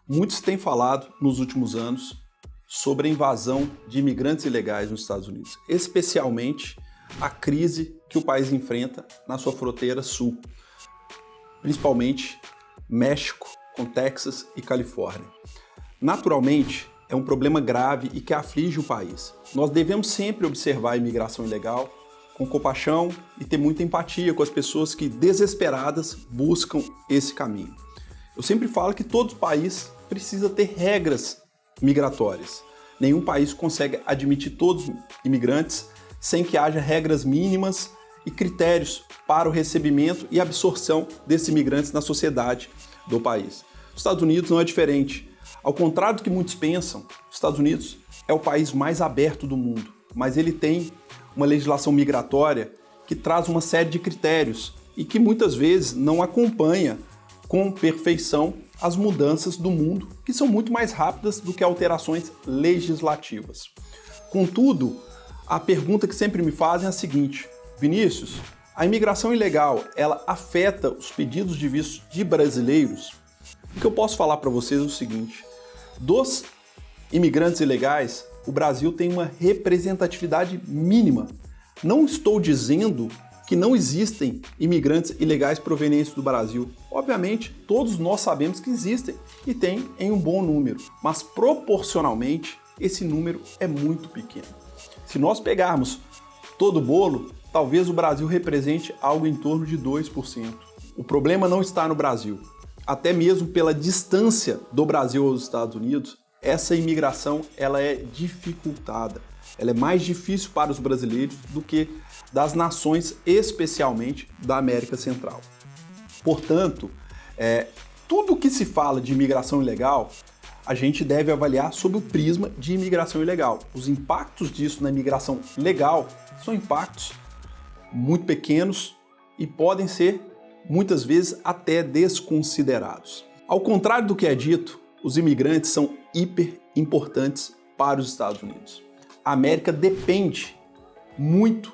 Muitos têm falado nos últimos anos sobre a invasão de imigrantes ilegais nos Estados Unidos, especialmente a crise que o país enfrenta na sua fronteira sul, principalmente México, com Texas e Califórnia. Naturalmente, é um problema grave e que aflige o país. Nós devemos sempre observar a imigração ilegal com compaixão e ter muita empatia com as pessoas que, desesperadas, buscam esse caminho. Eu sempre falo que todo país precisa ter regras migratórias. Nenhum país consegue admitir todos os imigrantes sem que haja regras mínimas e critérios para o recebimento e absorção desses imigrantes na sociedade do país. Os Estados Unidos não é diferente. Ao contrário do que muitos pensam, os Estados Unidos é o país mais aberto do mundo, mas ele tem uma legislação migratória que traz uma série de critérios e que muitas vezes não acompanha com perfeição as mudanças do mundo, que são muito mais rápidas do que alterações legislativas. Contudo, a pergunta que sempre me fazem é a seguinte: Vinícius, a imigração ilegal, ela afeta os pedidos de visto de brasileiros? O que eu posso falar para vocês é o seguinte: dos imigrantes ilegais, o Brasil tem uma representatividade mínima. Não estou dizendo que não existem imigrantes ilegais provenientes do Brasil. Obviamente, todos nós sabemos que existem e tem em um bom número, mas proporcionalmente esse número é muito pequeno. Se nós pegarmos todo o bolo, talvez o Brasil represente algo em torno de 2%. O problema não está no Brasil. Até mesmo pela distância do Brasil aos Estados Unidos, essa imigração ela é dificultada. Ela é mais difícil para os brasileiros do que das nações, especialmente da América Central. Portanto, tudo que se fala de imigração ilegal, a gente deve avaliar sob o prisma de imigração ilegal. Os impactos disso na imigração legal são impactos muito pequenos e podem ser, muitas vezes, até desconsiderados. Ao contrário do que é dito, os imigrantes são hiper importantes para os Estados Unidos. A América depende muito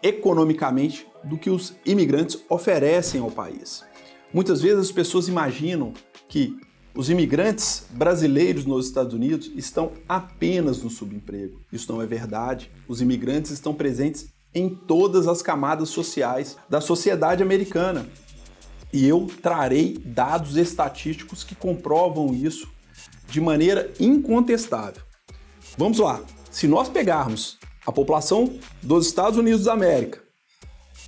economicamente do que os imigrantes oferecem ao país. Muitas vezes as pessoas imaginam que os imigrantes brasileiros nos Estados Unidos estão apenas no subemprego. Isso não é verdade. Os imigrantes estão presentes em todas as camadas sociais da sociedade americana. E eu trarei dados estatísticos que comprovam isso de maneira incontestável. Vamos lá. Se nós pegarmos a população dos Estados Unidos da América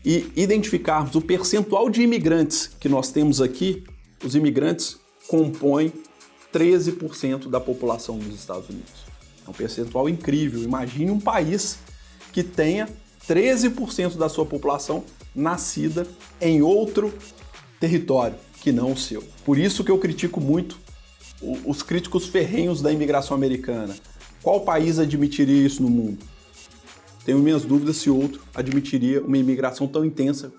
e identificarmos o percentual de imigrantes que nós temos aqui, os imigrantes compõem 13% da população dos Estados Unidos. É um percentual incrível. Imagine um país que tenha 13% da sua população nascida em outro território que não o seu. Por isso que eu critico muito os críticos ferrenhos da imigração americana. Qual país admitiria isso no mundo? Tenho minhas dúvidas se outro admitiria uma imigração tão intensa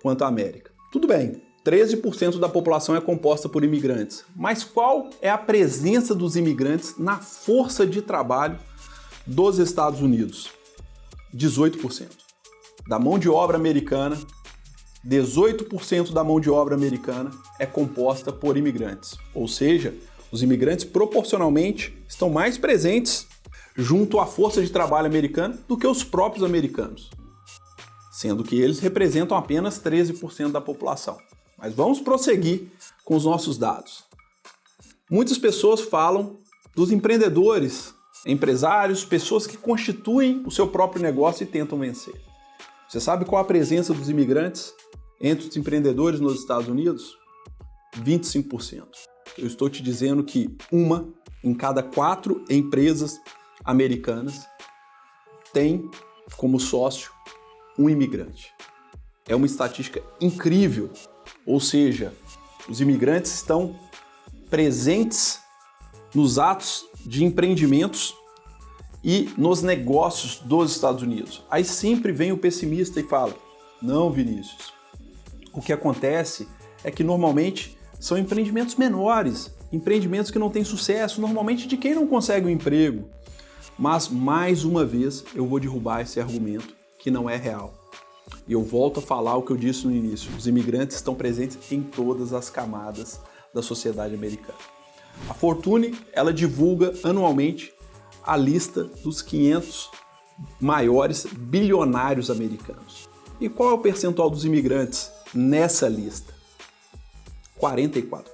quanto a América. Tudo bem, 13% da população é composta por imigrantes, mas qual é a presença dos imigrantes na força de trabalho dos Estados Unidos? 18%. Da mão de obra americana, 18% da mão de obra americana é composta por imigrantes. Ou seja, os imigrantes proporcionalmente estão mais presentes junto à força de trabalho americana do que os próprios americanos, sendo que eles representam apenas 13% da população. Mas vamos prosseguir com os nossos dados. Muitas pessoas falam dos empreendedores, empresários, pessoas que constituem o seu próprio negócio e tentam vencer. Você sabe qual a presença dos imigrantes entre os empreendedores nos Estados Unidos? 25%. Eu estou te dizendo que 1 em cada 4 empresas americanas tem como sócio um imigrante. É uma estatística incrível. Ou seja, os imigrantes estão presentes nos atos de empreendimentos e nos negócios dos Estados Unidos. Aí sempre vem o pessimista e fala: não, Vinícius, o que acontece é que normalmente são empreendimentos menores, empreendimentos que não têm sucesso, normalmente de quem não consegue um emprego. Mas, mais uma vez, eu vou derrubar esse argumento que não é real. E eu volto a falar o que eu disse no início: os imigrantes estão presentes em todas as camadas da sociedade americana. A Fortune, ela divulga anualmente a lista dos 500 maiores bilionários americanos. E qual é o percentual dos imigrantes nessa lista? 44%.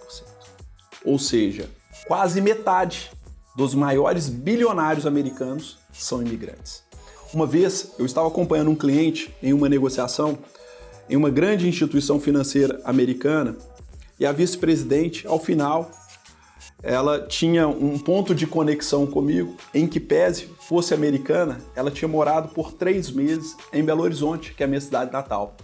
Ou seja, quase metade dos maiores bilionários americanos são imigrantes. Uma vez eu estava acompanhando um cliente em uma negociação em uma grande instituição financeira americana e a vice-presidente, ao final, ela tinha um ponto de conexão comigo em que, pese fosse americana, ela tinha morado por 3 meses em Belo Horizonte, que é a minha cidade natal.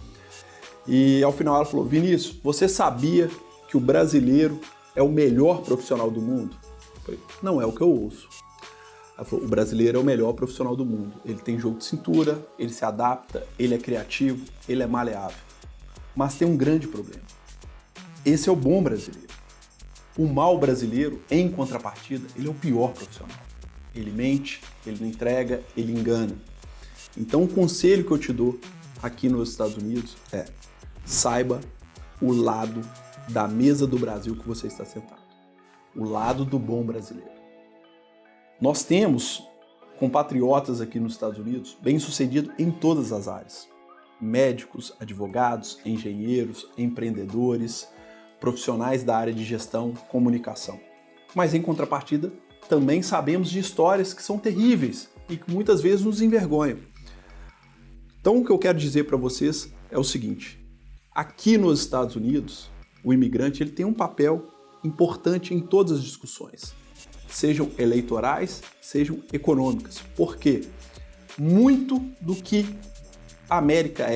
E ao final ela falou: Vinícius, você sabia que o brasileiro é o melhor profissional do mundo? Eu falei: não é o que eu ouço. Ela falou: o brasileiro é o melhor profissional do mundo. Ele tem jogo de cintura, ele se adapta, ele é criativo, ele é maleável. Mas tem um grande problema. Esse é o bom brasileiro. O mau brasileiro, em contrapartida, ele é o pior profissional. Ele mente, ele não entrega, ele engana. Então o conselho que eu te dou aqui nos Estados Unidos é: saiba o lado da mesa do Brasil que você está sentado. O lado do bom brasileiro. Nós temos compatriotas aqui nos Estados Unidos bem-sucedidos em todas as áreas. Médicos, advogados, engenheiros, empreendedores, profissionais da área de gestão, comunicação. Mas em contrapartida, também sabemos de histórias que são terríveis e que muitas vezes nos envergonham. Então o que eu quero dizer para vocês é o seguinte: aqui nos Estados Unidos, o imigrante ele tem um papel importante em todas as discussões, sejam eleitorais, sejam econômicas. Por quê? Muito do que a América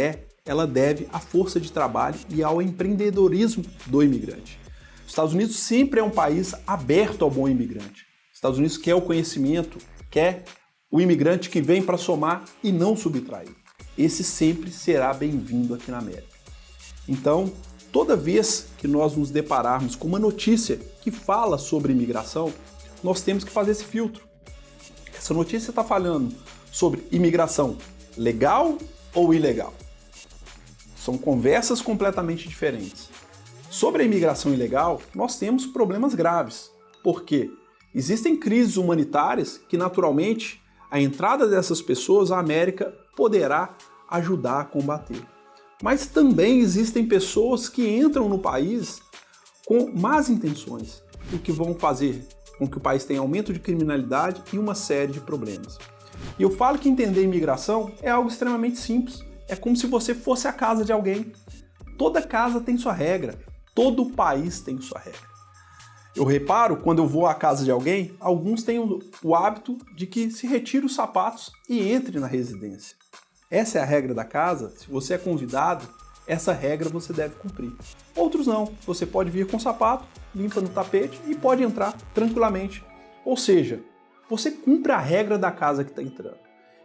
ela deve à força de trabalho e ao empreendedorismo do imigrante. Os Estados Unidos sempre é um país aberto ao bom imigrante. Os Estados Unidos quer o conhecimento, quer o imigrante que vem para somar e não subtrair. Esse sempre será bem-vindo aqui na América. Então, toda vez que nós nos depararmos com uma notícia que fala sobre imigração, nós temos que fazer esse filtro. Essa notícia está falando sobre imigração legal ou ilegal? São conversas completamente diferentes. Sobre a imigração ilegal, nós temos problemas graves. Por quê? Existem crises humanitárias que, naturalmente, a entrada dessas pessoas à América poderá ajudar a combater. Mas também existem pessoas que entram no país com más intenções, o que vão fazer com que o país tenha aumento de criminalidade e uma série de problemas. E eu falo que entender imigração é algo extremamente simples. É como se você fosse a casa de alguém. Toda casa tem sua regra. Todo país tem sua regra. Eu reparo, quando eu vou à casa de alguém, alguns têm o hábito de que se retire os sapatos e entre na residência. Essa é a regra da casa. Se você é convidado, essa regra você deve cumprir. Outros não. Você pode vir com sapato, limpa no tapete e pode entrar tranquilamente. Ou seja, você cumpre a regra da casa que está entrando.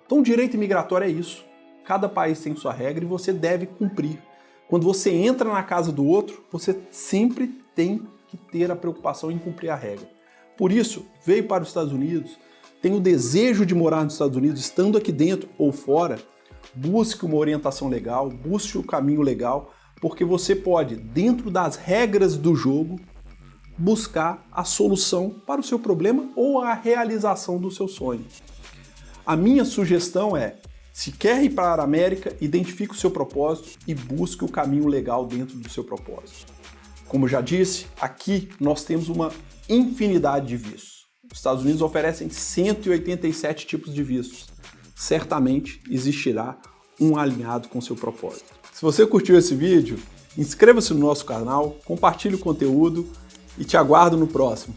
Então o direito imigratório é isso. Cada país tem sua regra e você deve cumprir. Quando você entra na casa do outro, você sempre tem que ter a preocupação em cumprir a regra. Por isso, veio para os Estados Unidos, tem o desejo de morar nos Estados Unidos, estando aqui dentro ou fora, busque uma orientação legal, busque o caminho legal, porque você pode, dentro das regras do jogo, buscar a solução para o seu problema ou a realização do seu sonho. A minha sugestão é: se quer ir para a América, identifique o seu propósito e busque o caminho legal dentro do seu propósito. Como já disse, aqui nós temos uma infinidade de vistos. Os Estados Unidos oferecem 187 tipos de vistos. Certamente existirá um alinhado com o seu propósito. Se você curtiu esse vídeo, inscreva-se no nosso canal, compartilhe o conteúdo e te aguardo no próximo.